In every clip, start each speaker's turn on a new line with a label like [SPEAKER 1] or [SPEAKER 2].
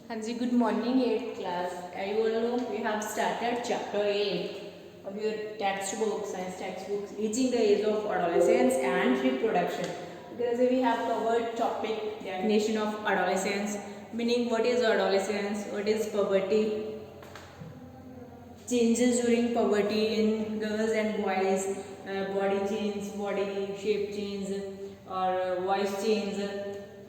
[SPEAKER 1] हाँ जी, good morning, 8th class. You all know we have started chapter 8 of your textbook, science textbooks, reaching the age of adolescence and reproduction. Because we have covered topic definition of adolescence, meaning what is adolescence, what is puberty, changes during puberty in girls and boys, body change, body shape change, or voice change,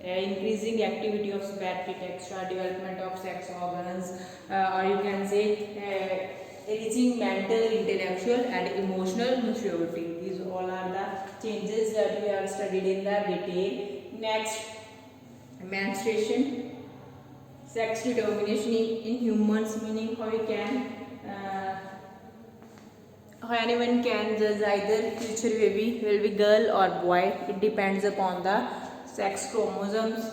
[SPEAKER 1] increasing activity of spermatic extra, development of sex organs, or you can say reaching mental, intellectual, and emotional maturity. These all are the changes that we have studied in the detail. Next, menstruation, sex determination in humans, meaning how you can. How anyone can judge either future baby will be girl or boy. It depends upon the sex chromosomes.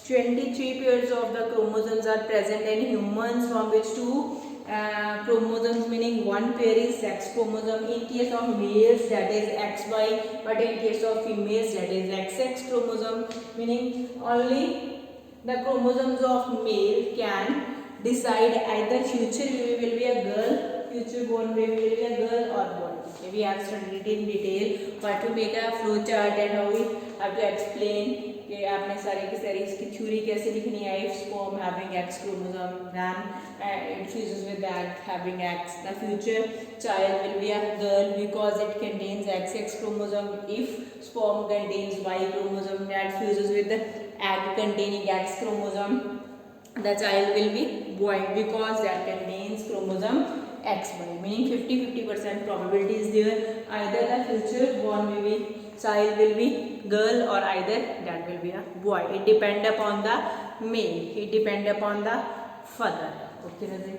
[SPEAKER 1] 23 pairs of the chromosomes are present in humans, from which two chromosomes, meaning one pair is sex chromosome. In case of males, that is XY, but in case of females, that is XX chromosome, meaning only the chromosomes of male can decide either future baby will be a girl, future born baby will be a girl or boy. Okay, we have studied in detail what to make a flow chart and how we have to explain कि आपने सारी की सारी इसकी theory कैसे लिखनी है. If sperm having X chromosome, then it fuses with that having X. The future child will be a girl because it contains XX chromosome. If sperm contains Y chromosome, that fuses with the egg containing X chromosome. The child will be boy because that contains chromosome XY, meaning 50-50% probability is there. Either the future born baby child will be girl or either that will be a boy. It depend upon the male. It depend upon the father. Okay, Nazir.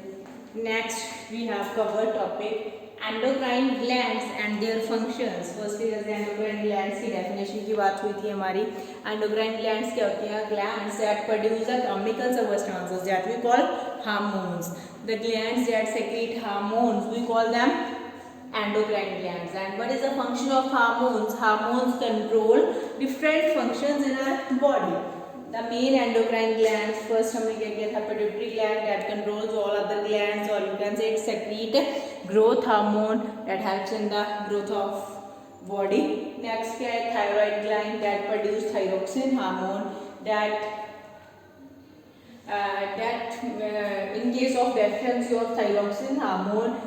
[SPEAKER 1] Next we have covered topic endocrine glands and their functions. Firstly जैसे endocrine glands की definition की बात हुई थी हमारी. Endocrine glands क्या होती हैं? Glands that produce the chemical substances that we call hormones. The glands that secrete hormones we call them endocrine glands. And what is the function of hormones? Hormones control different functions in our body. The main endocrine glands, first हमने क्या किया था? pituitary gland that controls all other glands, or you can say it secrete growth hormone that helps in the growth of body. Next क्या है? thyroid gland that produce thyroxine hormone that in case of deficiency of thyroxine hormone,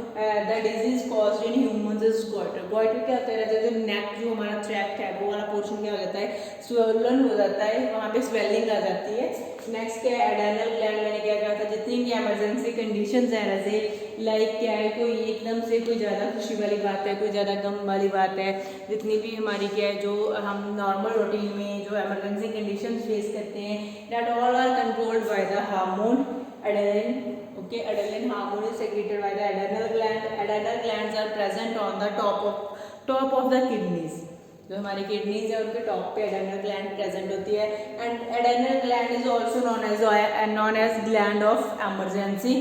[SPEAKER 1] the disease caused in humans is goiter. Goiter क्या होता है? जो neck जो हमारा tract है वो वाला portion क्या हो जाता है? swollen हो जाता है, वहाँ पे swelling आ जाती है. नेक्स्ट क्या है? एडेनल ग्लैंड. मैंने क्या कहा था? जितनी भी इमरजेंसी कंडीशंस हैं, जैसे लाइक क्या है, कोई एकदम से कोई ज़्यादा खुशी वाली बात है, कोई ज़्यादा गम वाली बात है, जितनी भी हमारी क्या है जो हम नॉर्मल रूटीन में जो इमरजेंसी कंडीशंस फेस करते हैं, that all are controlled by the hormone adrenaline. Okay, adrenaline hormone is secreted by the adrenal gland. Adrenal glands are present on the top of the kidneys. जो हमारी kidneys है उनके top पे एडेनल gland present होती है. And adrenal gland is also known as gland of emergency.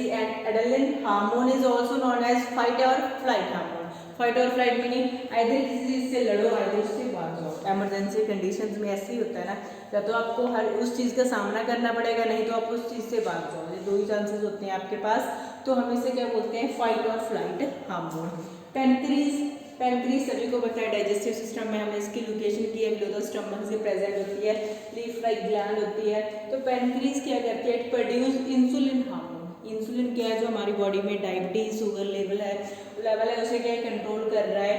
[SPEAKER 1] And adrenaline hormone is also known as fight और flight hormone. Fight और flight meaning either किसी चीज से लड़ो, आइदर उससे भाग जाओ. एमरजेंसी कंडीशंस में ऐसे ही होता है ना, या तो आपको हर उस चीज़ का सामना करना पड़ेगा, नहीं तो आप उस चीज़ से भाग जाओ. ये दो ही चांसेस होते हैं आपके पास. तो हम इसे क्या बोलते हैं? फाइट और फ्लाइट हार्मोन. पेनक्रीज सभी को पता है डाइजेस्टिव सिस्टम में हमने इसकी लोकेशन की है, बिलो द स्टमक से प्रेजेंट होती है, लीफ लाइक ग्लैंड होती है. तो पेनक्रीज क्या करती है? It produce insulin hormone. Insulin क्या है? जो हमारी बॉडी में डायबिटीज शुगर लेवल है उसे क्या कंट्रोल कर रहा है.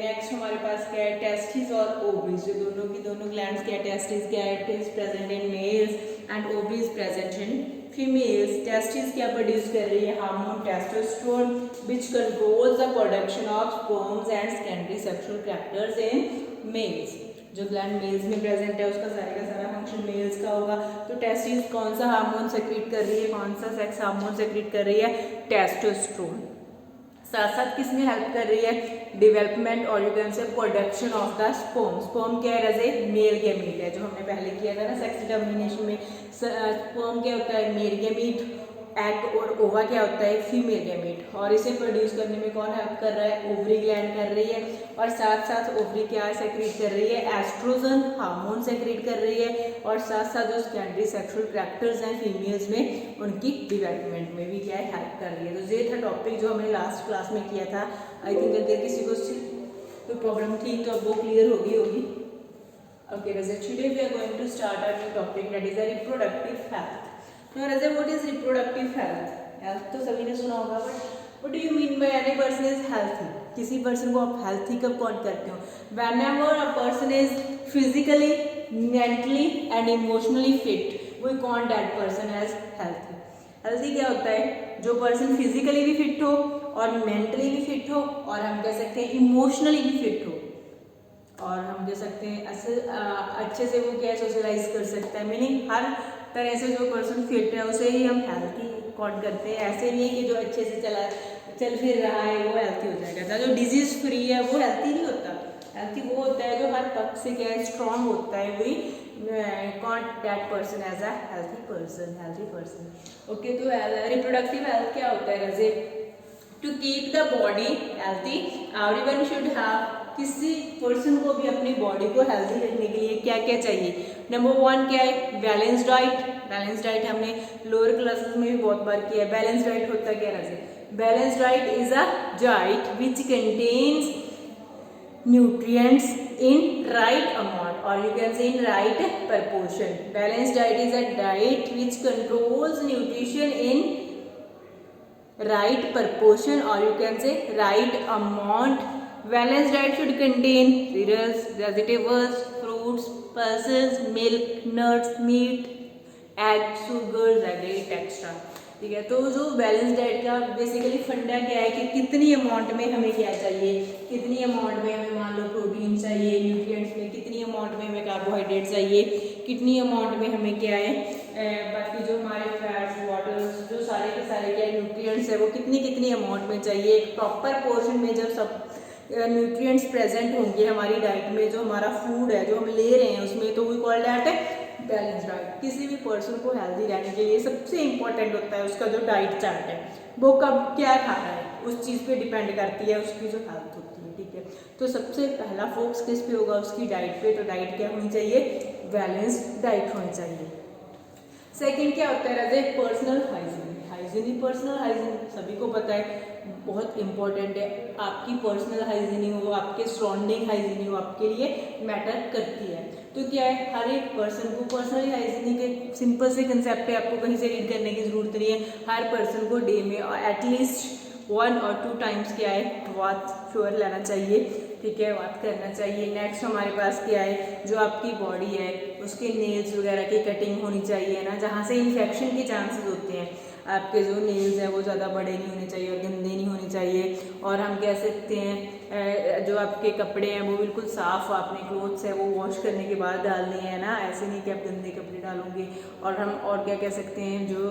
[SPEAKER 1] नेक्स्ट हमारे पास क्या है? टेस्टिस और ओवरीज. जो दोनों की दोनों ग्लैंड्स क्या है? टेस्टिस क्या है? It is present in males and ovaries present in females. Testis क्या प्रोड्यूस कर रही है? Hormone testosterone which controls the production of sperms and secondary sexual characters in males. जो ग्लैंड मेल्स में प्रेजेंट है उसका सारे का सारा फंक्शन मेल्स का होगा. तो टेस्टिस कौन सा हार्मोन सेक्रेट कर रही है? कौन सा सेक्स हार्मोन सेक्रेट कर रही है? टेस्टोस्टेरोन. साथ साथ किसमें हेल्प कर रही है? डेवलपमेंट और you can say production of the sperm. Sperm क्या है? जैसे मेल गैमीट है जो हमने पहले किया था ना सेक्स डिटर्मिनेशन में. स्पर्म क्या होता है? Male gamete. एग और ओवा क्या होता है, फीमेल गैमेट, और इसे प्रोड्यूस करने में कौन हेल्प कर रहा है, ओवरी ग्लैंड कर रही है, और साथ साथ ओवरी क्या सेक्रेट कर रही है, एस्ट्रोजन हार्मोन सेक्रेट कर रही है, और साथ साथ जो सेकेंडरी सेक्सुअल कैरेक्टर्स हैं फीमेल्स में उनकी डेवलपमेंट में भी क्या है हेल्प कर रही है। तो ये था टॉपिक जो हमने लास्ट क्लास में किया था। आई थिंक अगर किसी को कोई प्रॉब्लम थी तो अब वो क्लियर होगी। Okay, Raja, today we are going to start our new topic, that is a reproductive health. Now, Raja, what is reproductive health? Health तो सभी ने सुना होगा, but what do you mean by any person is healthy? किसी person को आप healthy कब count करते हो? Whenever a person is physically, mentally and emotionally fit, we count that person as healthy. Healthy क्या होता है? जो पर्सन फिजिकली भी फिट हो और मेंटली भी फिट हो और हम कह सकते हैं इमोशनली भी फिट हो, और हम कह सकते हैं अच्छे से वो क्या सोशलाइज कर सकता है, मीनिंग हर तरह से जो पर्सन फिट है उसे ही हम हेल्थी काउंट करते हैं। ऐसे नहीं है कि जो अच्छे से चल फिर रहा है वो हेल्थी हो जाएगा। जो डिजीज फ्री है वो हेल्थी नहीं होता। हेल्थी वो होता है जो हर पक्ष से क्या है स्ट्रांग होता है, वही count that person as a healthy person. Okay, तो रिप्रोडक्टिव हेल्थ क्या होता है Raje? To keep the body healthy everyone should have, किसी पर्सन को भी अपनी बॉडी को हेल्थी रखने के लिए क्या क्या चाहिए? नंबर 1 क्या है? Balance diet. बैलेंस डाइट हमने लोअर क्लासेस में भी बहुत बार किया है। बैलेंस डाइट होता क्या है? Balance diet is a diet which contains nutrients in right amount, or you can say in right proportion. Balanced diet is a diet which controls nutrition in right proportion, or you can say right amount. Balanced diet should contain cereals, vegetables, fruits, pulses, milk, nuts, meat, egg, sugars, agave, etc. ठीक है, तो जो balance diet का basically फंडा क्या है कि कितनी अमाउंट में हमें क्या चाहिए, कितनी अमाउंट में हमें मान लो प्रोटीन चाहिए, न्यूट्रिएंट्स में कितनी अमाउंट में हमें कार्बोहाइड्रेट चाहिए, कितनी अमाउंट में हमें क्या है बाकी जो हमारे फैट्स, वाटर्स, जो सारे के सारे क्या न्यूट्रिएंट्स है वो कितनी अमाउंट में चाहिए। एक प्रॉपर पोर्शन में जब सब न्यूट्रिएंट्स प्रेजेंट होंगे हमारी डाइट में, जो हमारा फूड है जो हम ले रहे हैं उसमें, तो वी कॉल दैट है बैलेंस डाइट। किसी भी पर्सन को हेल्दी रहने के लिए सबसे इंपॉर्टेंट होता है उसका जो डाइट चार्ट है, वो कब क्या खा रहा है उस चीज़ पे डिपेंड करती है उसकी जो हेल्थ होती है। ठीक है, तो सबसे पहला फोकस किस पे होगा? उसकी डाइट पे। तो डाइट क्या होनी चाहिए? बैलेंस्ड डाइट होनी चाहिए। सेकंड क्या होता है Raje? Personal hygiene. Hygiene, personal hygiene सभी को पता है बहुत इंपॉर्टेंट है। आपकी पर्सनल हाइजीन हो, आपके सराउंडिंग हाइजीन हो, आपके लिए मैटर करती है। तो क्या है, हर एक पर्सन को पर्सनल हाइजीन के सिंपल से कंसेप्ट है, आपको कहीं से रीड करने की जरूरत नहीं है। हर पर्सन को डे में एटलीस्ट 1 और 2 टाइम्स क्या है बाथ श्योर लेना चाहिए। ठीक है, बात करना चाहिए। नेक्स्ट हमारे पास क्या है, जो आपकी बॉडी है उसके नेल्स वगैरह की कटिंग होनी चाहिए ना, जहाँ से इन्फेक्शन के चांसेस होते हैं। आपके जो नेल्स हैं वो ज़्यादा बड़े नहीं होने चाहिए और गंदे नहीं होने चाहिए। और हम कह सकते हैं जो आपके कपड़े हैं वो बिल्कुल साफ़, आपने क्लोथ्स है वो वॉश करने के बाद डालने हैं ना, ऐसे नहीं कि आप गंदे कपड़े डालोगे। और हम और क्या कह सकते हैं, जो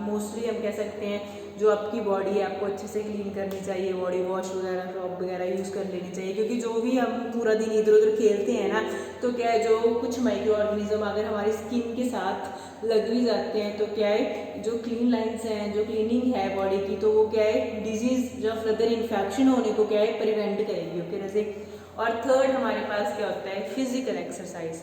[SPEAKER 1] मोस्टली हम कह सकते हैं जो आपकी बॉडी है आपको अच्छे से क्लीन करनी चाहिए, बॉडी वॉश वगैरह सोप वगैरह यूज़ कर लेनी चाहिए। क्योंकि जो भी हम पूरा दिन इधर उधर खेलते हैं ना, तो क्या है जो कुछ माइक्रो ऑर्गेनिज्म अगर हमारी स्किन के साथ लग भी जाते हैं तो क्या है जो क्लीन लाइन्स हैं, जो क्लीनिंग है बॉडी की, तो वो क्या है डिजीज़ या फर्दर इन्फेक्शन होने को क्या है प्रिवेंट करेगी। ओके वैसे। और थर्ड हमारे पास क्या होता है? Physical exercise.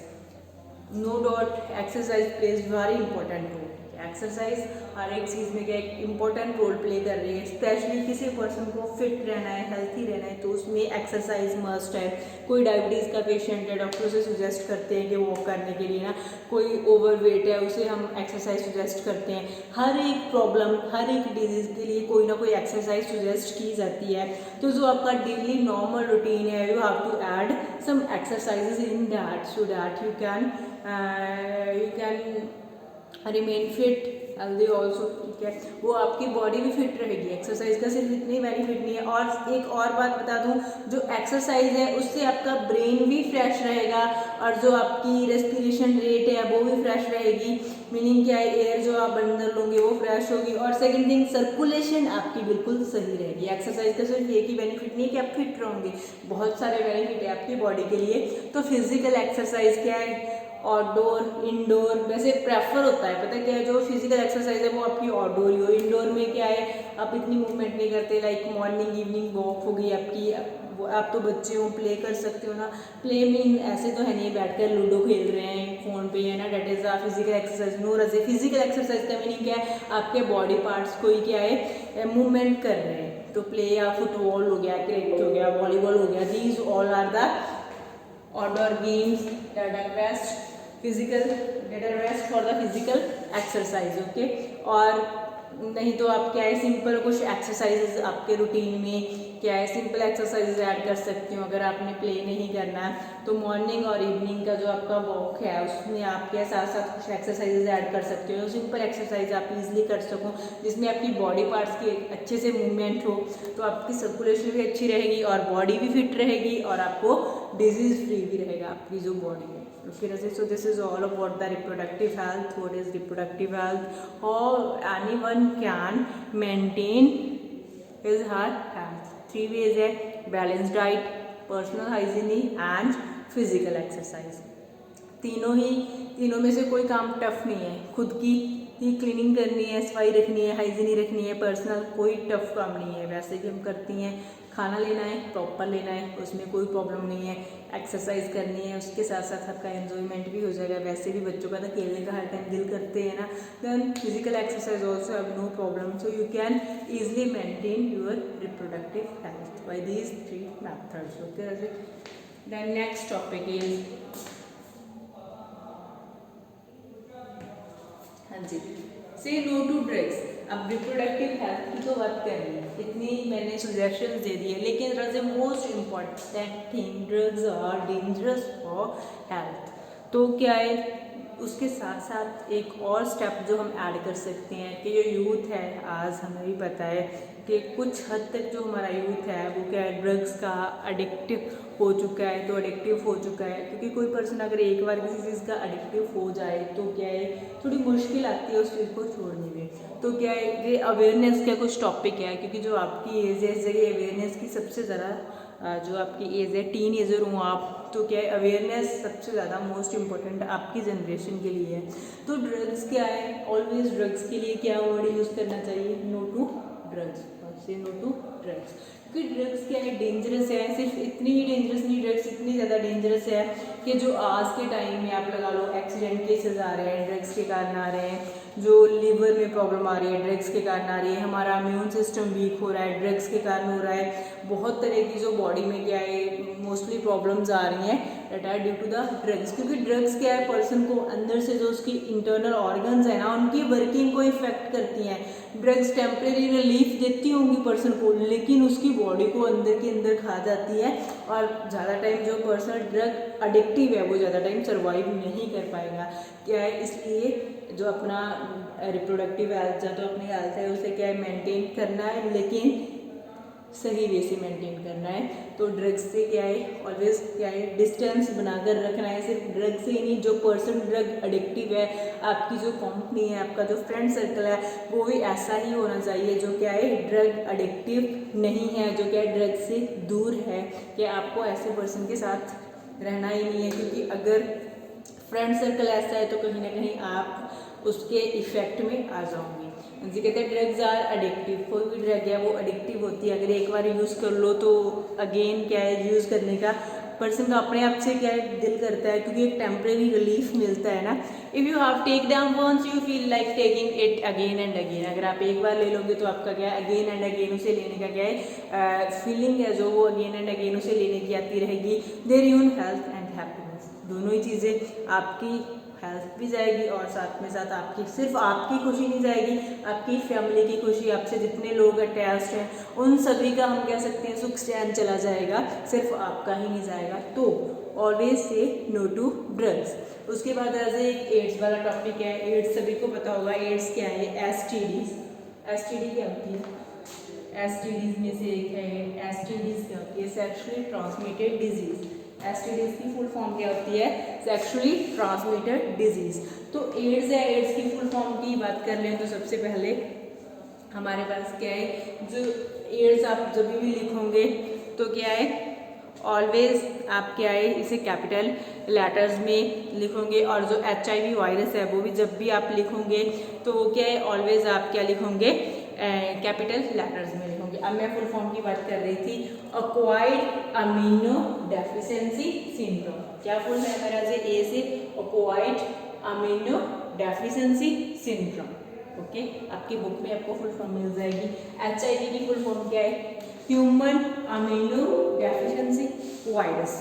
[SPEAKER 1] No doubt exercise plays very important role. Exercise हर एक चीज़ में क्या एक इंपॉर्टेंट रोल प्ले कर रही है। स्पेशली किसी पर्सन को फिट रहना है, हेल्थी रहना है, तो उसमें एक्सरसाइज मस्ट है। कोई डायबिटीज़ का पेशेंट है, डॉक्टर उसे सुजेस्ट करते हैं कि वॉक करने के लिए ना। कोई ओवरवेट है, उसे हम एक्सरसाइज सुजेस्ट करते हैं। हर एक प्रॉब्लम, हर एक डिजीज़ के लिए कोई ना कोई एक्सरसाइज सुजेस्ट की जाती है। तो जो आपका डेली नॉर्मल रूटीन है, you have to add some exercises in that so that you can remain fit healthy also. ठीक है, वो आपकी बॉडी भी फिट रहेगी। एक्सरसाइज का सिर्फ इतनी बेनिफिट नहीं है। और एक और बात बता दूं, जो एक्सरसाइज है उससे आपका ब्रेन भी फ्रेश रहेगा और जो आपकी रेस्पिरेशन रेट है वो भी फ्रेश रहेगी। मीनिंग क्या है, एयर जो आप अंदर लोगे वो फ्रेश होगी। और सेकंड थिंग, सर्कुलेशन आपकी बिल्कुल सही रहेगी। एक्सरसाइज का सिर्फ एक ही बेनिफिट नहीं है कि आप फिट रहोगे, बहुत सारे बेनिफिट है आपकी बॉडी के लिए। तो फिजिकल एक्सरसाइज क्या है, आउटडोर इंडोर, वैसे प्रेफर होता है, पता क्या है, जो फिजिकल एक्सरसाइज है वो आपकी आउटडोर ही हो। इंडोर में क्या है, आप इतनी मूवमेंट नहीं करते, लाइक मॉर्निंग इवनिंग वॉक हो गई आपकी, आप तो बच्चे हो, प्ले कर सकते हो ना। प्ले मीन ऐसे तो है नहीं बैठकर लूडो खेल रहे हैं फोन पे, है ना, that is a physical exercise. No Raje, physical exercise का मीनिंग क्या है, आपके बॉडी पार्ट्स को ही क्या है मूवमेंट कर रहे हैं। तो प्ले या फुटबॉल हो गया, क्रिकेट हो गया, वॉलीबॉल हो गया, these all are the outdoor games that are best physical, that are best for the physical exercise. Okay, और नहीं तो आप क्या है सिंपल कुछ एक्सरसाइजेज आपके रूटीन में क्या है, सिंपल एक्सरसाइजेज ऐड कर सकती हूँ। अगर आपने प्ले नहीं करना है तो मॉर्निंग और इवनिंग का जो आपका वॉक है उसमें आप क्या साथ साथ कुछ एक्सरसाइजेज ऐड कर सकते हो, सिंपल एक्सरसाइज आप इजीली कर सको, जिसमें आपकी बॉडी पार्ट्स की अच्छे से मूवमेंट हो, तो आपकी सर्कुलेशन भी अच्छी रहेगी और बॉडी भी फिट रहेगी और आपको डिजीज फ्री भी रहेगा आपकी जो बॉडी है। Okay, so this is all about the reproductive health. What is reproductive health? How anyone can maintain his her health. 3 ways है, balanced diet, personal hygiene and physical exercise. तीनों में से कोई काम टफ नहीं है। खुद की ही क्लीनिंग करनी है, सफाई रखनी है, हाइजीनी रखनी है, पर्सनल कोई टफ काम नहीं है। वैसे भी हम करती हैं, खाना लेना है प्रॉपर लेना है, उसमें कोई प्रॉब्लम नहीं है, एक्सरसाइज करनी है, उसके साथ साथ आपका एंजॉयमेंट भी हो जाएगा। वैसे भी बच्चों का तो खेलने का हर टाइम दिल करते हैं ना, then physical exercise also have no problem, so you can easily maintain your reproductive health by these 3 methods. Okay, then next topic is, हाँ जी, से नो टू ड्रग्स। अब रिप्रोडक्टिव हेल्थ की तो बात कर रही है, इतनी मैंने सजेशन दे दी है, लेकिन the most important thing, drugs are dangerous for health. तो क्या है, उसके साथ साथ एक और स्टेप जो हम ऐड कर सकते हैं कि जो यूथ है आज, हमें भी पता है कि कुछ हद तक जो हमारा यूथ है वो क्या है ड्रग्स का एडिक्टिव हो चुका है। तो एडिक्टिव हो चुका है क्योंकि कोई पर्सन अगर एक बार किसी चीज़ का एडिक्टिव हो जाए तो क्या है थोड़ी मुश्किल आती है उस चीज़ को छोड़ने में। तो क्या है, ये अवेयरनेस का कुछ टॉपिक है, क्योंकि जो आपकी एज है इस जगह अवेयरनेस की सबसे ज़्यादा, जो आपकी एज है टीन एजर हूँ आप, तो क्या है अवेयरनेस सबसे ज़्यादा मोस्ट इम्पॉर्टेंट आपकी जनरेशन के लिए है। तो ड्रग्स क्या है, ऑलवेज ड्रग्स के लिए क्या वर्ड यूज़ करना चाहिए, नो टू ड्रग्स, से नो टू ड्रग्स। क्योंकि ड्रग्स क्या है डेंजरस है, सिर्फ इतनी ही डेंजरस नहीं, ड्रग्स इतनी ज़्यादा डेंजरस है कि जो आज के टाइम में आप लगा लो एक्सीडेंट केसेस आ रहे हैं ड्रग्स के कारण आ रहे हैं, जो लीवर में प्रॉब्लम आ रही है ड्रग्स के कारण आ रही है, हमारा इम्यून सिस्टम वीक हो रहा है ड्रग्स के कारण हो रहा है, बहुत तरह की जो बॉडी में क्या है मोस्टली प्रॉब्लम्स आ रही हैं that are due to the drugs. क्योंकि ड्रग्स क्या है पर्सन को अंदर से जो उसकी इंटरनल ऑर्गन्स है ना उनकी वर्किंग को इफेक्ट करती हैं। ड्रग्स टेम्परेरी रिलीफ देती होंगी पर्सन को, लेकिन उसकी बॉडी को अंदर के अंदर खा जाती है और ज़्यादा टाइम जो पर्सन ड्रग एडिक्टिव है वो ज़्यादा टाइम सर्वाइव नहीं कर पाएगा। क्या है, इसलिए जो अपना रिप्रोडक्टिव हेल्थ है तो अपनी हेल्थ है उसे क्या है मेंटेन करना है, लेकिन सही वे से मेंटेन करना है। तो ड्रग्स से क्या है ऑलवेज क्या है डिस्टेंस बनाकर रखना है। सिर्फ ड्रग से ही नहीं, जो पर्सन ड्रग एडिक्टिव है आपकी जो कंपनी है आपका जो फ्रेंड सर्कल है वो भी ऐसा ही होना चाहिए जो क्या है ड्रग एडिक्टिव नहीं है, जो क्या है ड्रग से दूर है, कि आपको ऐसे पर्सन के साथ रहना ही नहीं है। क्योंकि अगर फ्रेंड सर्कल ऐसा है तो कहीं ना कहीं आप उसके इफेक्ट में आ जाओगे। जी कहते हैं ड्रग्स आर एडिक्टिव, कोई भी ड्रग है वो एडिक्टिव होती है, अगर एक बार यूज़ कर लो तो अगेन क्या है यूज़ करने का पर्सन का अपने आप से क्या है दिल करता है, क्योंकि एक टेम्परेरी रिलीफ मिलता है ना। If you have take down once you feel like taking it again and again. अगर आप एक बार ले लोगे तो आपका क्या है अगेन एंड अगेन उसे लेने का क्या है फीलिंग है जो वो अगेन एंड अगेन उसे लेने की आती रहेगी। देयर यून हेल्थ एंड हैप्पीनेस, दोनों ही चीज़ें, आपकी हेल्थ भी जाएगी और साथ में साथ आपकी सिर्फ आपकी खुशी नहीं जाएगी, आपकी फैमिली की खुशी, आपसे जितने लोग अटैच्ड हैं उन सभी का हम कह सकते हैं सुख चैन चला जाएगा, सिर्फ आपका ही नहीं जाएगा। तो always say no to drugs. उसके बाद ऐसे एक एड्स वाला टॉपिक है, एड्स सभी को पता होगा एड्स क्या है, एसटीडीज। एसटीडी क्या होती है, एसटीडीज में से एक है एसटीडीज क्या होती है, सेक्सुअली ट्रांसमिटेड डिजीज। एसटीडीज की फुल फॉर्म क्या होती है, सेक्सुअली ट्रांसमिटेड डिजीज। तो एड्स है, एड्स की फुल फॉर्म की बात कर लें तो सबसे पहले हमारे पास क्या है, जो एड्स आप जब भी लिखोगे तो क्या है ऑलवेज आप क्या है इसे कैपिटल लेटर्स में लिखोगे, और जो HIV वायरस है वो भी जब भी आप लिखोगे तो वो क्या है ऑलवेज आप क्या लिखोगे कैपिटल लेटर्स में लिखोगे। अब मैं फुल फॉर्म की बात कर रही थी, एक्वायर्ड अमीनो डेफिशिएंसी सिंड्रोम। क्या फुल है मेरा ए से acquired amino deficiency syndrome. Okay, आपकी बुक में आपको फुल फॉर्म मिल जाएगी। HIV की फुल फॉर्म क्या है? Human amino deficiency virus,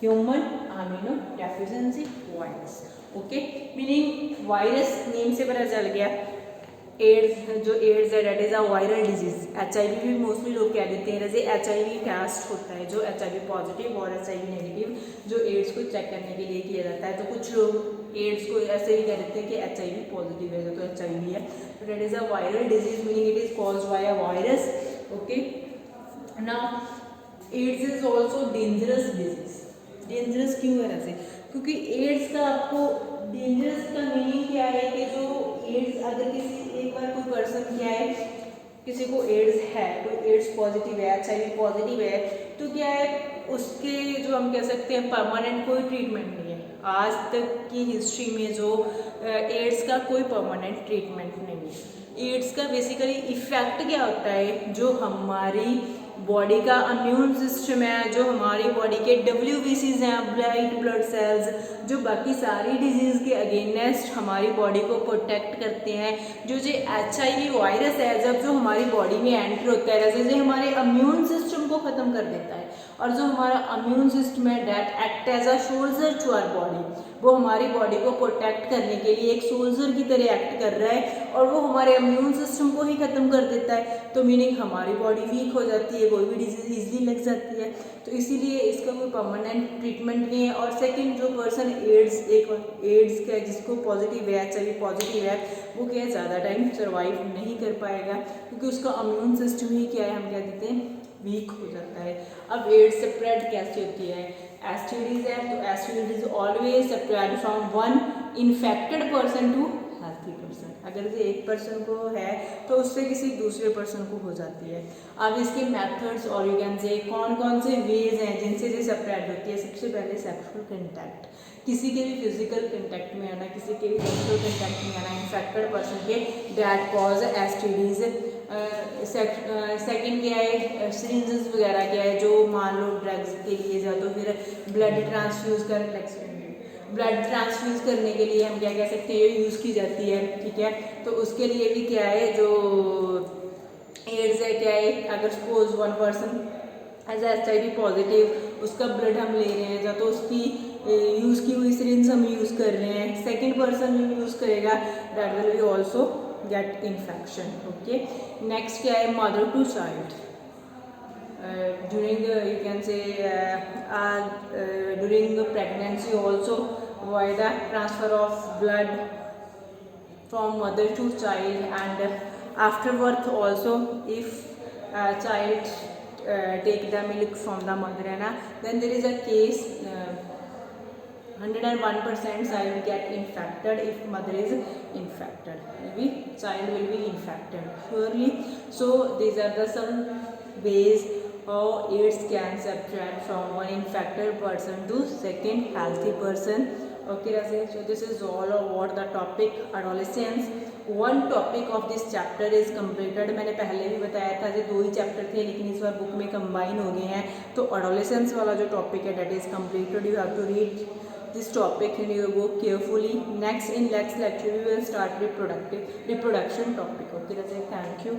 [SPEAKER 1] human amino deficiency virus. Okay, meaning virus name से पता चल गया। एड्स, जो एड्स है that is a viral disease. HIV भी मोस्टली लोग क्या देते हैं, जैसे HIV टेस्ट होता है जो HIV पॉजिटिव और HIV नेगेटिव जो एड्स को चेक करने के लिए किया जाता है। तो कुछ लोग एड्स को ऐसे ही कह देते हैं कि HIV पॉजिटिव है तो HIV है। तो that is a viral disease meaning it is caused by a virus. Okay, now AIDS is also dangerous disease. Dangerous क्यों है ऐसे? क्योंकि एड्स का आपको डेंजरस का मीनिंग क्या है कि जो एड्स अगर किसी एक बार कोई पर्सन क्या है किसी को एड्स है, कोई एड्स पॉजिटिव है, HIV पॉजिटिव है, तो क्या है उसके जो हम कह सकते हैं परमानेंट कोई ट्रीटमेंट नहीं है। आज तक की हिस्ट्री में जो एड्स का कोई परमानेंट ट्रीटमेंट नहीं है। एड्स का बेसिकली इफेक्ट क्या होता है, जो हमारी बॉडी का इम्यून सिस्टम है, जो हमारी बॉडी के WBCs हैं, वाइट ब्लड सेल्स, जो बाकी सारी डिजीज़ के अगेंस्ट हमारी बॉडी को प्रोटेक्ट करते हैं। जो HIV वायरस है जब जो हमारी बॉडी में एंटर होता है जैसे हमारे इम्यून सिस्टम को ख़त्म कर देता है, और जो हमारा इम्यून सिस्टम है that act as a soldier to our body, वो हमारी बॉडी को प्रोटेक्ट करने के लिए एक सोल्जर की तरह एक्ट कर रहा है, और वो हमारे इम्यून सिस्टम को ही ख़त्म कर देता है। तो मीनिंग हमारी बॉडी वीक हो जाती है, कोई भी डिजीज ईजिली लग जाती है। तो इसीलिए इसका कोई परमानेंट ट्रीटमेंट नहीं है। और सेकंड, जो पर्सन एड्स का जिसको पॉजिटिव है, HIV पॉजिटिव है, वो क्या है ज़्यादा टाइम सर्वाइव नहीं कर पाएगा, क्योंकि उसका इम्यून सिस्टम ही क्या है हम कह देते हैं वीक हो जाता है। अब एड्स स्प्रेड कैसे होती है? एसटीडीज है, तो STDs always spread from one infected person to healthy person. अगर ये एक पर्सन को है तो उससे किसी दूसरे पर्सन को हो जाती है। अब इसके मेथड्स और यू कैन से कौन कौन से वेज हैं जिनसे ये स्प्रेड होती है। सबसे पहले सेक्सुअल कंटैक्ट, किसी के भी फिजिकल कंटैक्ट में आना, किसी के भी सेक्सुअल कंटैक्ट में आना इन्फेक्टेड पर्सन के, दैट कॉज एसटीडीज। सेकंड क्या है, सिरिंजेस वगैरह क्या है, जो मान लो ड्रग्स के लिए या तो फिर ब्लड ट्रांसफ्यूज करने के लिए हम क्या कह सकते हैं ये यूज़ की जाती है। ठीक है, तो उसके लिए भी क्या है, जो एड्स है क्या है, अगर suppose one person as HIV positive, उसका ब्लड हम ले रहे हैं या तो उसकी यूज़ की हुई सिरिंज हम यूज़ कर रहे हैं, सेकंड पर्सन भी यूज़ करेगा, that will be also get infection. Okay, next क्या है, mother to child during you can say during pregnancy also by the transfer of blood from mother to child, and after birth also if child take the milk from the mother, then there is a case 101% child will get infected if mother is infected, maybe child will be infected surely. So these are the some ways how AIDS can spread from one infected person to second healthy person. Okay, so this is all about the topic adolescence. One topic of this chapter is completed. मैंने पहले भी बताया था कि 2 ही chapter थे लेकिन इस बार book में कंबाइन हो गए हैं। तो adolescence वाला जो टॉपिक है that is completed. You have to read this topic in your book carefully. Next lecture we will start reproduction topic. Okay, that's it. Thank you.